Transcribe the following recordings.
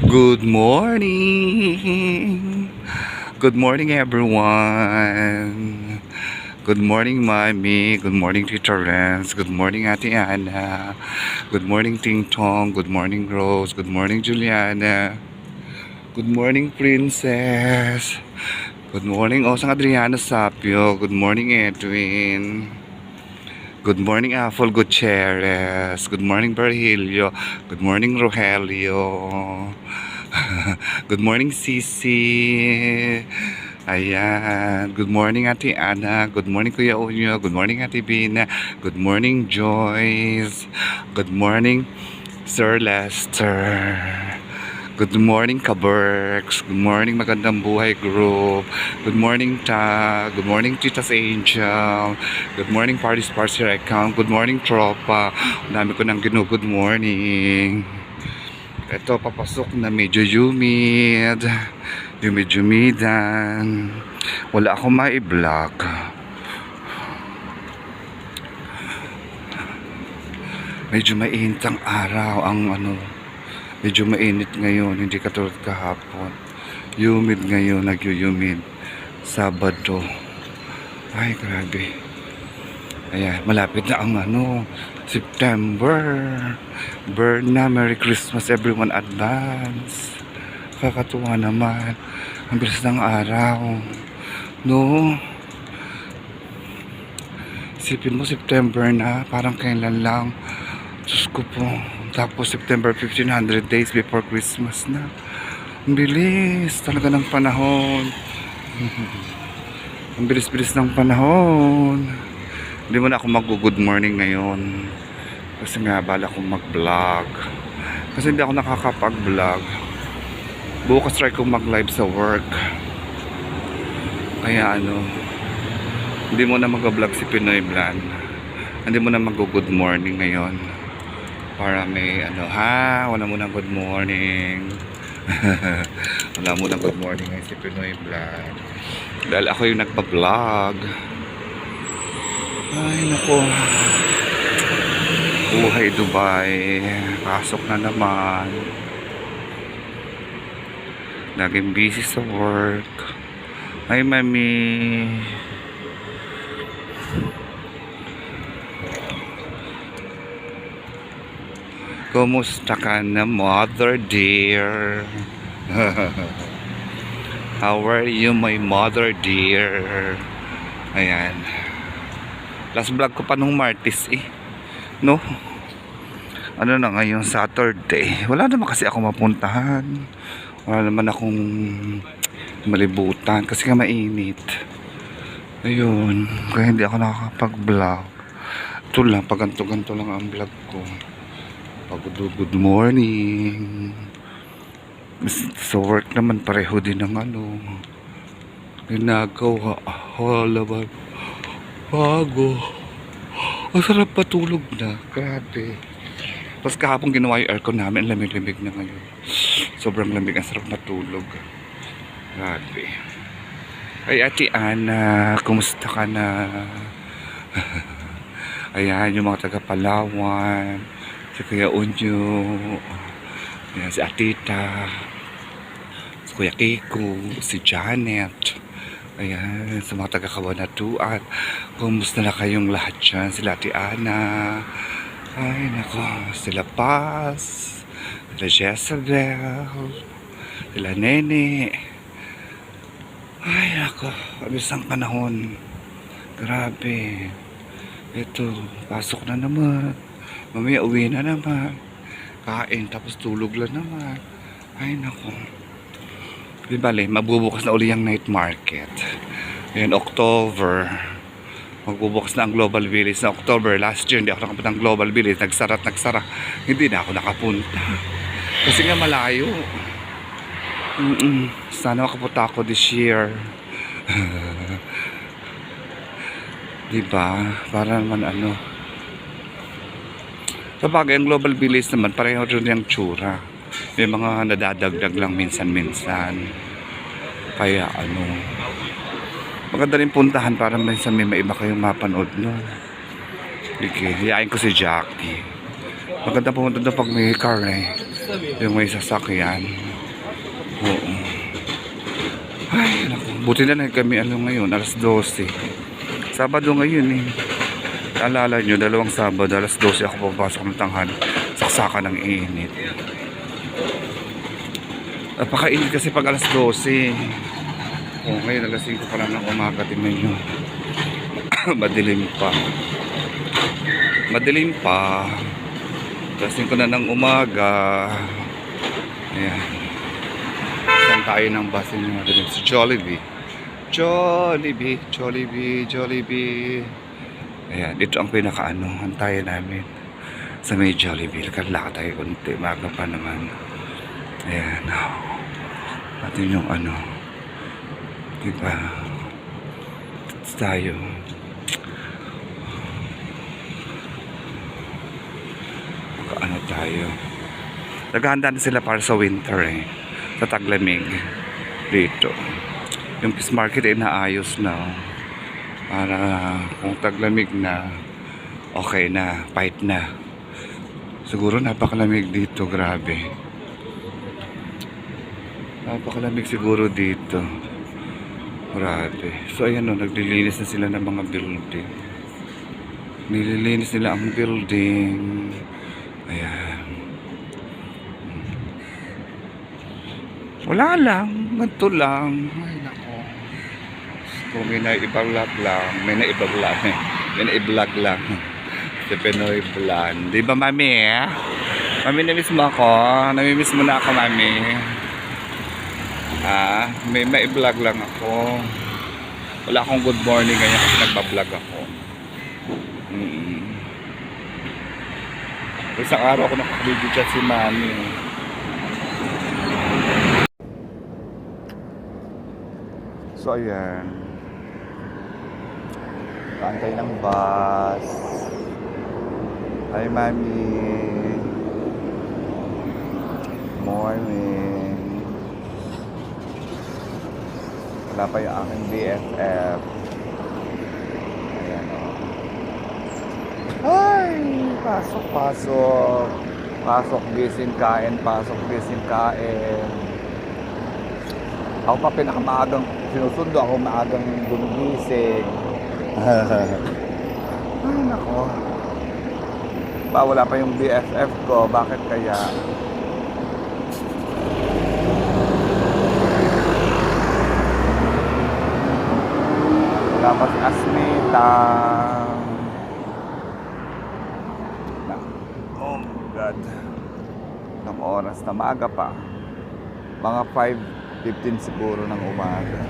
Good morning! Good morning, everyone! Good morning, Mommy. Good morning, Tita Renz. Good morning, Ate Ana. Good morning, Ting Tong. Good morning, Rose. Good morning, Juliana. Good morning, Princess. Good morning, Osang Adriana Sapio. Good morning, Edwin. Good morning, Apple Gutierrez. Good morning, Virgilio. Good morning, Rogelio. Good morning, Sisi. Ayan. Good morning, Ate Ana. Good morning, Kuya Unyo. Good morning, Ate Bina. Good morning, Joyce. Good morning, Sir Lester. Good morning, Kaberks. Good morning, Magandang Buhay Group. Good morning, Ta. Good morning, Tita's Angel. Good morning, Party's Party Account. Good morning, Tropa. Ang dami ko nang good morning. Ito, papasok na medyo humid. Humid-humidan. Wala akong mai-vlog. Medyo mainit ang araw. Medyo mainit ngayon. Hindi katulad kahapon. Humid ngayon. Nag-humid. Sabado. Ay, grabe. Ayan, malapit na ang September. Burn na. Merry Christmas everyone advance. Kakatuwa naman. Ang bilis ng araw. No? Isipin mo, September na. Parang kailan lang. Diyos ko po. Tapos September 1500 days before Christmas na. Ang bilis talaga ng panahon. Ang bilis-bilis ng panahon. Hindi mo na ako mag-good morning ngayon. Kasi nga bala akong mag-vlog. Kasi hindi ako nakakapag-vlog. Bukas try kong mag-live sa work. Kaya hindi mo na mag-vlog si Pinoy Blan. Hindi mo na mag-good morning ngayon. Para may wala mo na good morning. Wala mo na good morning ngayon si Pinoy Blan. Dahil ako yung nagpa-vlog. Ay nako. Buhay Dubai. Pasok na naman. Laging busy sa work. Hi, Mami. Kumusta ka na, mother dear? How are you, my mother dear? Ayan. Last vlog ko pa nung Martis no? Na ngayon, Saturday. Wala naman kasi ako mapuntahan. Wala naman akong malibutan kasi nga mainit. Ayun. Kaya hindi ako nakakapag-vlog. Ito lang, paganto-ganto lang ang vlog ko. Good morning. Sa work naman pareho din ng ginagawa. Wala ba? Bago. Ang sarap patulog na. Grabe. Tapos kahapon ginawa yung aircon namin. Lamig-lamig na ngayon. Sobrang lamig. Ang sarap matulog. Grabe. Ay, Ate Ana. Kumusta ka na? Ayan, yung mga taga Palawan. Si Kuya Unyo. Ayan, si Atita. Si Kuya Kiko. Si Janet. Ayan, sa mga taga Kabanatuan. Kumusta na kayong lahat dyan? Sila Ate Ana. Ay, nako. Sila Paz. Sila Jezebel. Sila Nene. Ay, nako. Abis ang panahon. Grabe. Ito, pasok na naman. Mamaya uwi na naman. Kain, tapos tulog lang naman. Ay, nako. Di bale, magbubukas na uli ang night market. Ngayon, October. Magbubukas na ang Global Village na October. Last year, hindi ako nakapunta ng Global Village. Nagsara. Hindi na ako nakapunta. Kasi nga malayo. Sana makapunta ako this year. Diba? Para naman Kapag ang Global Village naman, pareho rin yung tsura. May mga nadadagdag lang minsan-minsan. Kaya maganda rin puntahan para minsan may maiba kayong mapanood, no? Sige, hiyain ko si Jackie. Maganda pumunta doon pag may car yung may sasakyan. Oo. Ay, naku. Buti na lang kami ngayon, alas 12. Sabado ngayon eh. Alala nyo, dalawang Sabado, alas 12 ako papasok ng tanghali. Saksakan ng init. Napakainit kasi pag alas 12. O, ngayon alas 5 pa lang ng umaga. Tingnan nyo. Madilim pa. Madilim pa. Alas 5 na ng umaga. Ayan. Saan tayo ng bus yung madilim? Si Jollibee. Jollibee, Jollibee, Jollibee. Ayan, ito ang pinakaano. Antayan namin sa may Jollibee. Lakad tayo konti. Maga pa naman. Ayan. Natin yung ano. Diba? Tayo. Ano tayo? Naghahanda na sila para sa winter eh. Sa taglamig. Dito. Yung fish market ay naayos na. Para kung taglamig na, okay na, fight na. Siguro napakalamig dito, grabe. Napakalamig siguro dito. Grabe. So ayan o, naglilinis na sila ng mga building. Nililinis nila ang building. Ayan. Wala lang. Ganito lang. Ay nako. Kung may naibablog lang. May naibablog. May naiblog lang. Si Pinoy Vlog. Di ba mami? Mami, namiss mo ako. Namimiss mo na ako mami. May mai-vlog lang ako. Wala akong good morning ngayon kasi nagbablog ako. Isang araw ako nakaka-video chat si mami. So ayan. Antay ng bus. Hi mami. Morning. Wala pa yung aking BFF. Ayan o. Ay! Pasok, pasok. Pasok, gising, kain. Pasok, gising, kain. Ako pa pinakamaagang sinusundo. Ako maagang gumigising. Ay, nako. Wala pa yung BFF ko. Bakit kaya? Wala pa si Asmita. Oh my God. Ng oras na maaga pa. Mga 5:15 siguro ng umaga.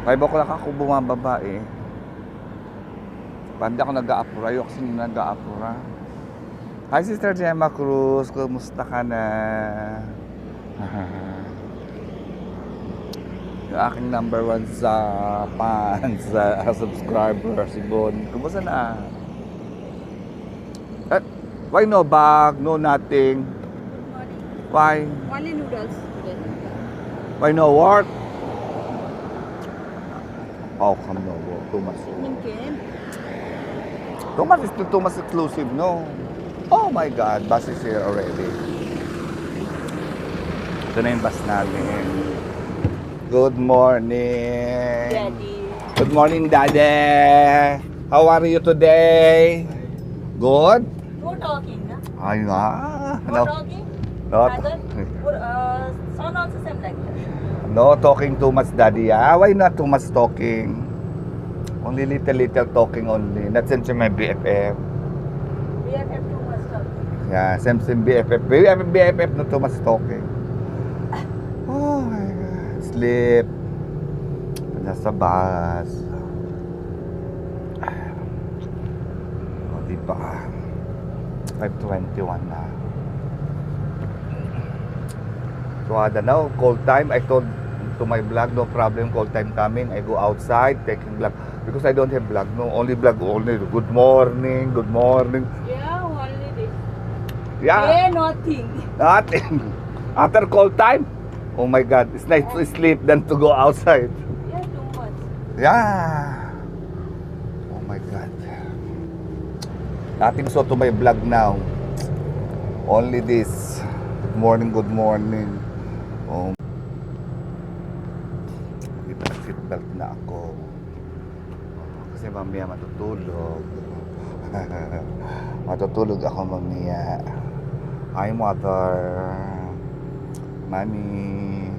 5 o'clock ako bumababa eh. Pandi ako nag-a-apura. Ayoko kasi nag-a-apura. Hi Sister Gemma Cruz. Kumusta ka na? Yung aking number 1 sa fans, sa subscriber, si Bon. Kumusta na? Why no bag? No nothing? Why? Only noodles today. Why no work? Oh, come no work. Too much. Evening came. Too much is too much exclusive, no? Oh my God, bus is here already. Ito na yung bus namin. Good morning. Daddy. Good morning, Daddy. How are you today? Good? No talking, na? Ay nga. No talking? No, Sound also same like that. no talking too much, Daddy. Why not too much talking? Only little talking only. Not same to my BFF. We have too much talking. Yeah, same BFF. We have BFF, not too much talking. Oh my God. Sleep. Nasa bus. O, diba? 5:21 na. So, I don't know, call time. I told to my vlog, no problem, call time coming. I go outside, taking vlog. Because I don't have vlog, no, only vlog, only good morning, good morning. Yeah, only this. Yeah, Yeah, nothing. nothing. After call time, oh my God, it's nice to sleep than to go outside. Yeah, too much. Yeah. Oh my God. Nothing so to my vlog now. Only this. Good morning, good morning. Oh. mamaya matutulog. Matutulog ako mamaya. Hi, Mother. Mami.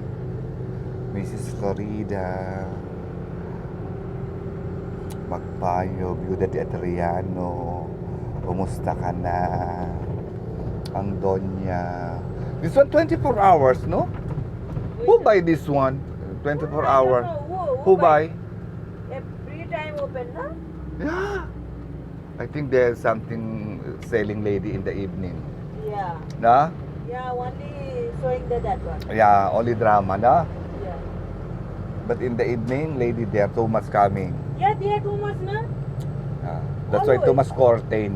Mrs. Florida. Magpayo. Viuda de Adriano. Kumusta ka na? Ang Donya. This one 24 hours, no? Who buy this one? 24 hour. Who buy? Every time open, na? Yeah. I think there's something selling lady in the evening. Yeah. Na? Yeah, only showing that one. Yeah, only drama, na? Yeah. But in the evening, lady there, too much coming. Yeah, they are too much, na? That's why too Always. much curtain.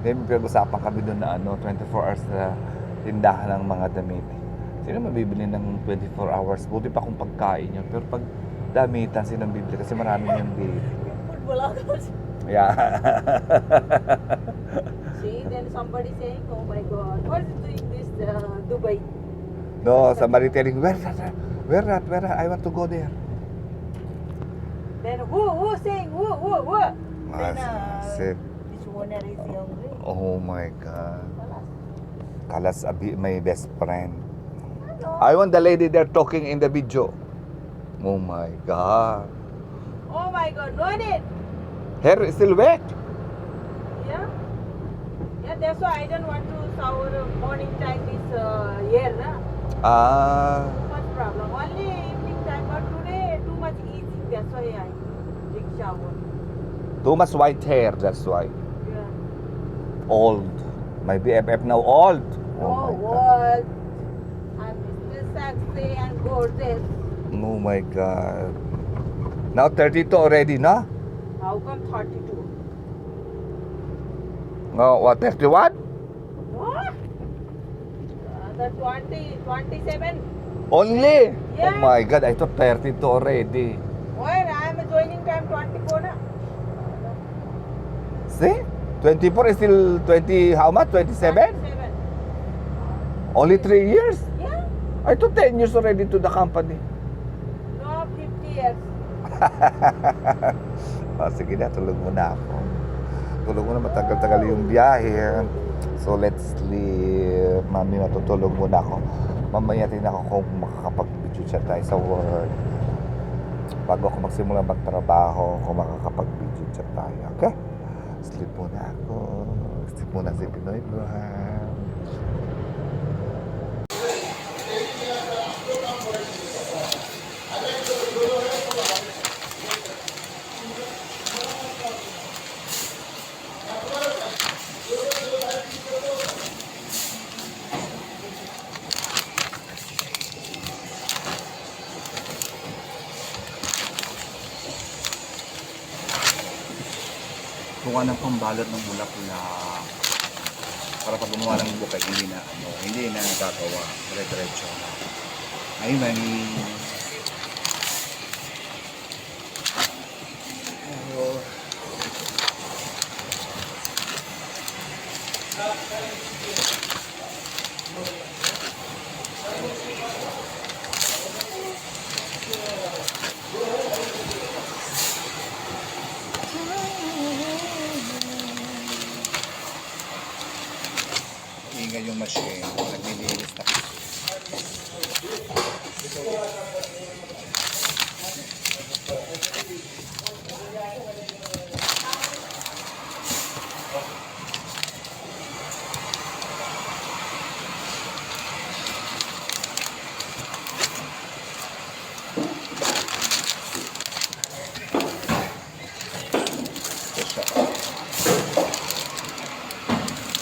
Then, pinag-usapan kami doon na 24 hours na tindahan ng mga damit. Sino mabibili ng 24 hours? Buti pa kung pagkain yun. Pero pag damitan, sino bibili? Kasi marami yung bili. Food vloggers. Yeah. See, then somebody saying, oh my God, what is doing this Dubai? No, somebody telling, where that? I want to go there. Then who saying, who? Then Said, this owner is hungry. oh my God. Kalas Abi, my best friend. Hello. I want the lady there talking in the video. Oh my God. Oh my God, no need. Hair is still wet. Yeah. Yeah, that's why I don't want to shower morning time this year, na? Ah, Too much problem. Only evening time, but today too much easy. That's why I take shower. too much white hair, that's why. Yeah. Old. My BFF now old. Oh, my God. what? I'm still sexy and gorgeous. Oh my God. Now 32 already, no? How come 32? No, what, 31? What? The 27. Only? Oh Yeah. my God, I thought 32 already. Where I'm joining time 24 na. See? 24 is still 20, how much? 27? 27. Only 3 years? Yeah. I thought 10 years already to the company. No, 50 years. Sige na, tulog muna ako. Tulog muna, matagal-tagal yung biyahe. So let's sleep. Mami, matutulog muna ako. Mamaya tingnan ako kung makakapag-video chat tayo sa work. Bago ako magsimula magtrabaho, kung makakapag-video chat tayo. Okay? Sleep muna ako. Sleep muna si Pinoy Bluhan. Kuha ng pambalot ng bulaklak para pag gumawa ng bukay hindi na gagawa dire-diretso. Ay mami. Ingay yung machine, naglilinis na.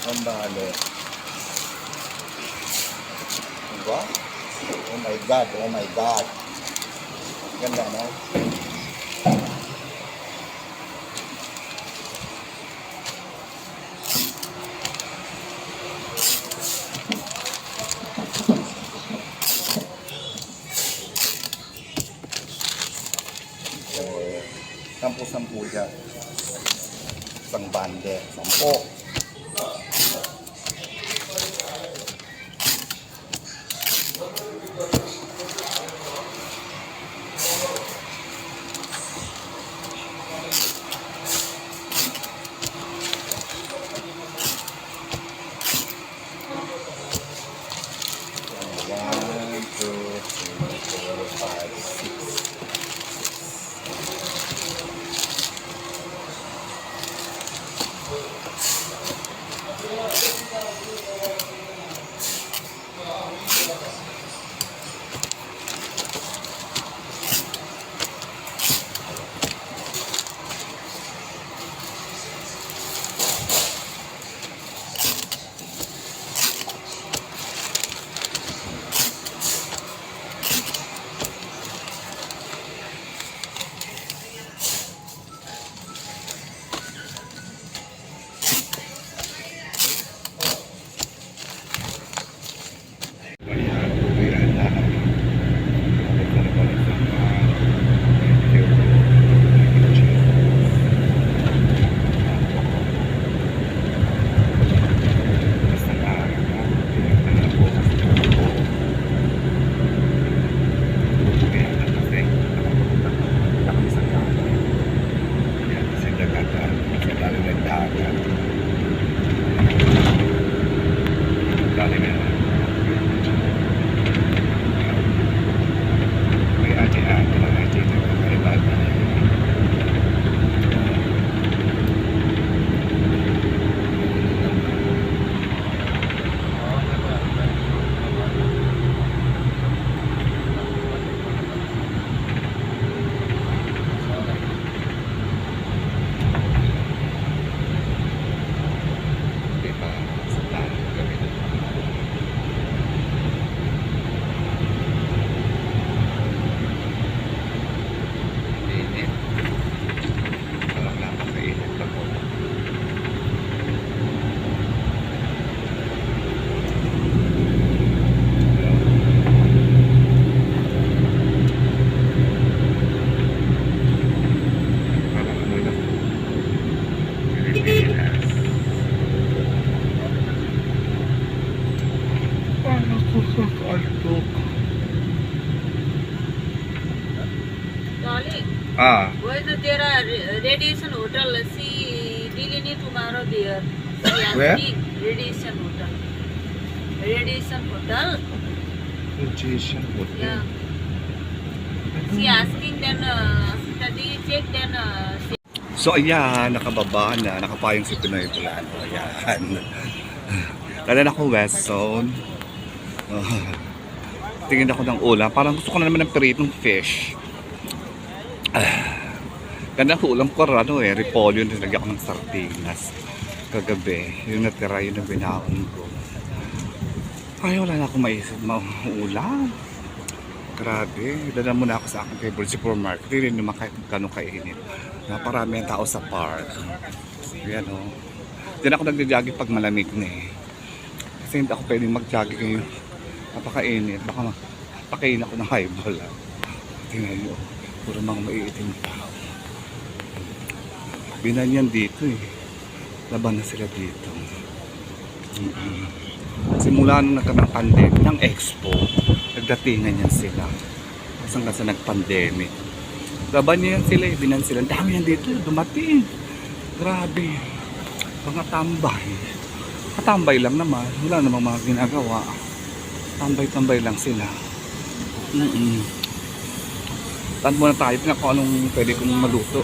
Pambalot. Diba? Oh my God, oh my God. Ganda, no? Sampu-sampu dyan. Isang bande. 10. Darling, Ah, where there are radiation hotel? See, Delhi tomorrow there. See, Where? asking radiation hotel. Radiation hotel. Radiation Hotel. Yeah. See, asking then study check then. So ayan, nakababa na, nakapayong si Pinoy Plano. Ayan. Kala na ako West Zone. Tingin ako ng ulam. Parang gusto ko na naman ng piritong fish. Ganda ang ulam ko ano repolyo. Nilagyan ko ng sardinas. Kagabi, yung natira yun ang binaon ko. Ay, wala na akong maisip maulam. Grabe, dala muna ako sa aking favorite supermarket. Hindi rin naman kahit kano kainit. Naparami ang tao sa park. Ayan o. Diyan ako nagja-jogging pag malamig na eh. Kasi hindi ako pwedeng mag-jogging ngayon. Napakainit. Baka pakain ako ng highball. Tingnan nyo. Puro mga maiitim tao. Binanyan dito eh. Laban na sila dito. Simula nung nagkaroon ng pandemic, ng expo, nagdatingan yan sila. Hanggang sa nag-pandemic. Laban niya yan sila, binan sila. Ang dami yan dito, dumating. Grabe. Mga tambay. Katambay lang naman. Wala namang mga ginagawa. Tambay-tambay lang sila. Tan muna tayo, kung anong pwede kong maluto.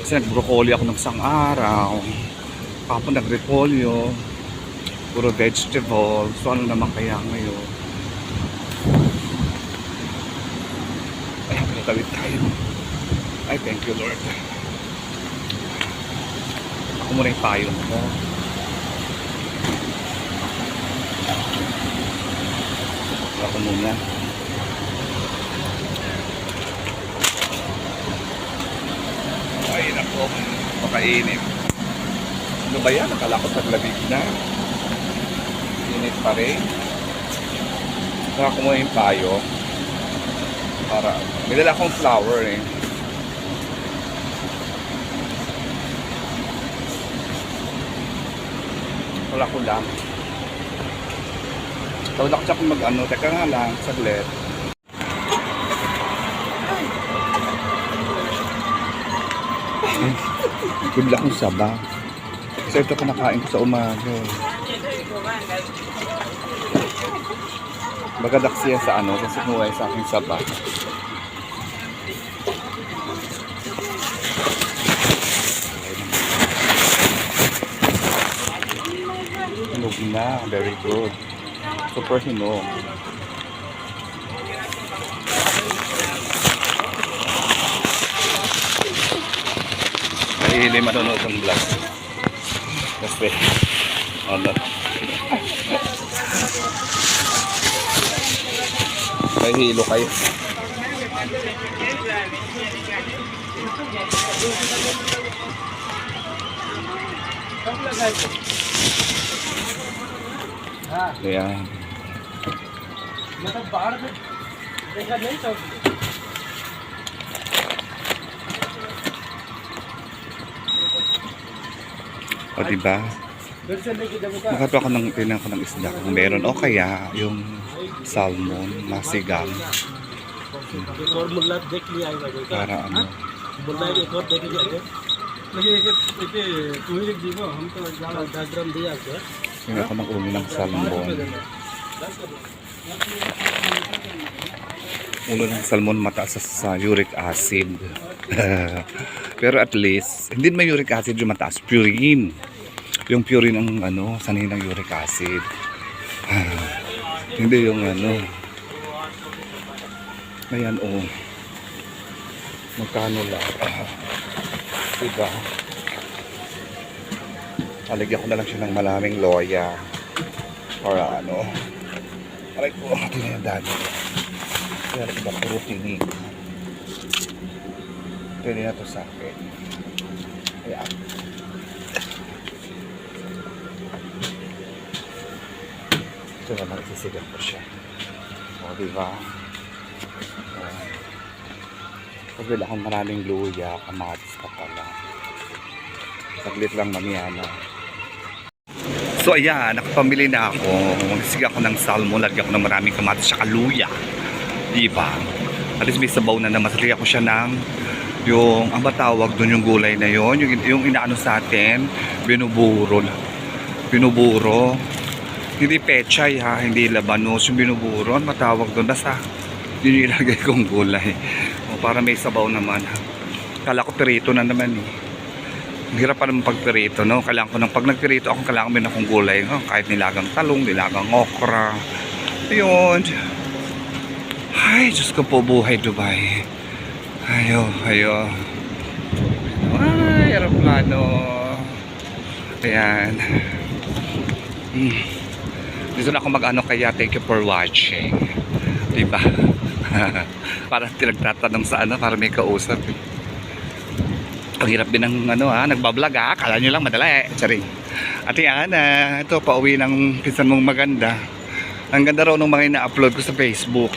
Kasi nag-broccoli ako ng isang araw. Kapon nag-repolyo. Puro vegetable. So ano naman kaya ngayon? Ay, pinatawid tayo. Ay, thank you Lord. Ako muna yung payo mo. Ako muna. Ay, nako. Makainit. Ano ba yan? Nakala ko taglamig na. Init pa rin. Saka ko muna yung payo. Para, may dala akong flower eh. Wala ko lang. Tawad ako siya kung mag-ano. Teka nga lang, saglit. Bibla akong saba. Kasi ito kinakain ko sa umaga. Bagadak siya sa ano, kasi kumuha sa aking saba. na. Very good. Super hinog. Hindi manonood ng vlog. Kasi, ano, may hilo kayo. Ayan. O diba? Nakatawa ko ng tinan ko ng isda kung meron o kaya yung salmon masigang para ano tingnan ko ng ulo ng salmon. Ulo ng salmon mataas sa uric acid. Pero at least hindi naman uric acid yung mataas, purine. Yung purine ang ano, sanay ng uric acid. Hindi yung ano. Ayan oh. Magkano lang. Diba? Alagyan ko na lang siya ng maraming loya. Para ano. Aray ko, ito na yung dami. Kaya iba puro tinig. Pwede na ito sa akin. Ayan. Ito naman, isisigan ko siya. O, diba? Pagwila akong maraming luya, kamatis pa pala. Saglit lang mamiyana. So, ayan, nakapamili na ako. Magsiga ako ng salmon, lagyan ko ng maraming kamatis at luya. Diba? At least may sabaw na naman. Lagyan ko siya ng yung, ang batawag doon yung gulay na yon, yung inaano sa atin, binuburo. Binuburo. Hindi pechay ha, hindi labanos, yung binuburo, ang matawag doon. Basta, yun yung ilagay kong gulay. O, para may sabaw naman. Kala ko perito na naman eh. Ang hirap pa naman pagperito, no? Kailangan ko ng pag nagperito ako, kailangan ko may akong gulay, no? Kahit nilagang talong, nilagang okra. Ayun. Ay, Diyos ko po, buhay Dubai. Ayo. Ay, aeroplano. Ayan. Dito na ako mag-ano kaya, thank you for watching. Diba? Parang tinagtatanong sa ano, para may kausap. Ang hirap din ng ano ha, nagbablog ha, kala nyo lang madali. Charing. At yan, ito, pauwi ng pinsan mong maganda. Ang ganda raw ng mga ina-upload ko sa Facebook.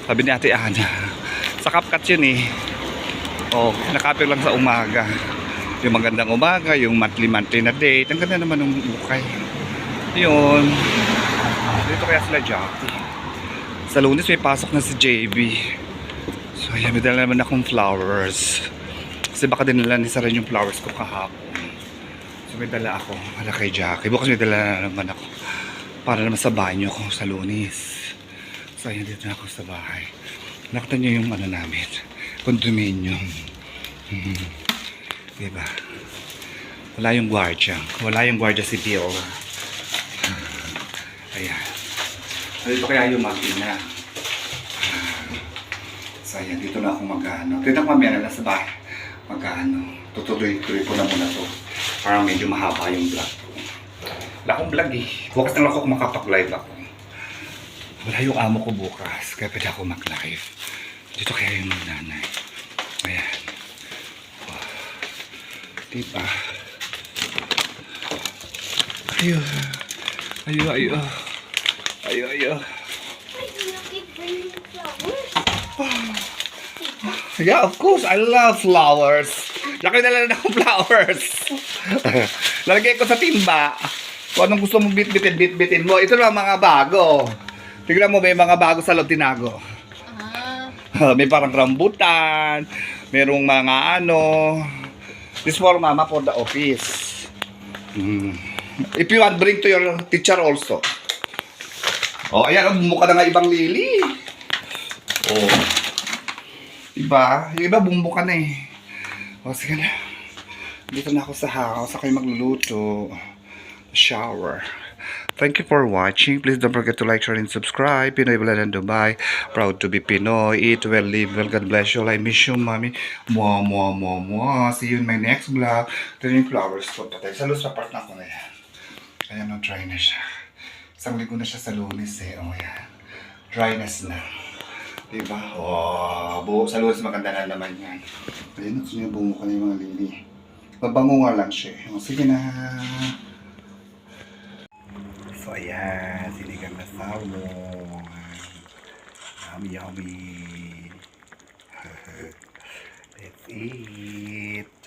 Sabi ni Ate Ana, sa CapCut yun eh. Oh, nakapir lang sa umaga. Yung magandang umaga, yung monthly na date. Ang ganda naman ng ukay. Yun. Dito kaya sila Jackie. Sa Lunes may pasok na si JB. So ayan, may dala naman akong flowers. Kasi baka dinala ni Sara yung flowers ko kahapon. So may dala ako para kay Jackie. Bukas may dala naman ako para naman sa banyo ko sa Lunes. So ayan, dito na ako sa bahay. Nakita niyo yung ano namin, condominium. Diba? Wala yung gwardiya. Wala yung gwardiya si Bill. Ayan. Dito kaya yung makina. So ayan, dito na ako mag-ano. Dito ako mamaya na sa bahay. Mag-ano. Tutuloy-tuloy ko na muna to. Parang medyo mahaba yung vlog ko. Wala akong vlog eh. Bukas na lang ako makapag-live ako. Wala yung amo ko bukas. Kaya pwede ako mag-live. Dito kaya yung nanay. Ayan. Wow. Diba? Ayo. Yeah, of course. I love flowers. Laki na lang ako flowers. Lalagay ko sa timba. Kung anong gusto mong bitin mo. Ito na mga bago. Tignan mo, may mga bago sa loob tinago. May parang rambutan. Merong mga ano. This for mama for the office. If you want, bring to your teacher also. Oh, ayan, bumuka na nga ibang lili. Oh. Diba? Yung iba bumuka na eh. O, sige na. Dito na ako sa house. Ako yung magluluto. Shower. Thank you for watching. Please don't forget to like, share, and subscribe. Pinoy Blood and Dubai. Proud to be Pinoy. Eat well, live well. God bless you. I miss you, mommy. Mwah, mwah, mwah, mwah. See you in my next vlog. Ito yung flowers ko. Patay. Salo sa part na ko na yan. Ayan, no, dry na siya. Isang linggo na siya sa Lunes eh. O, yan. Dryness na. Diba? Oh, buo sa Lunes maganda na naman yan. Ayun, ito yung bungo ko na yung mga lili. Mabango nga lang siya. O, sige na. So, ayan. Sinigang na salmon. Yummy, yummy. Let's eat.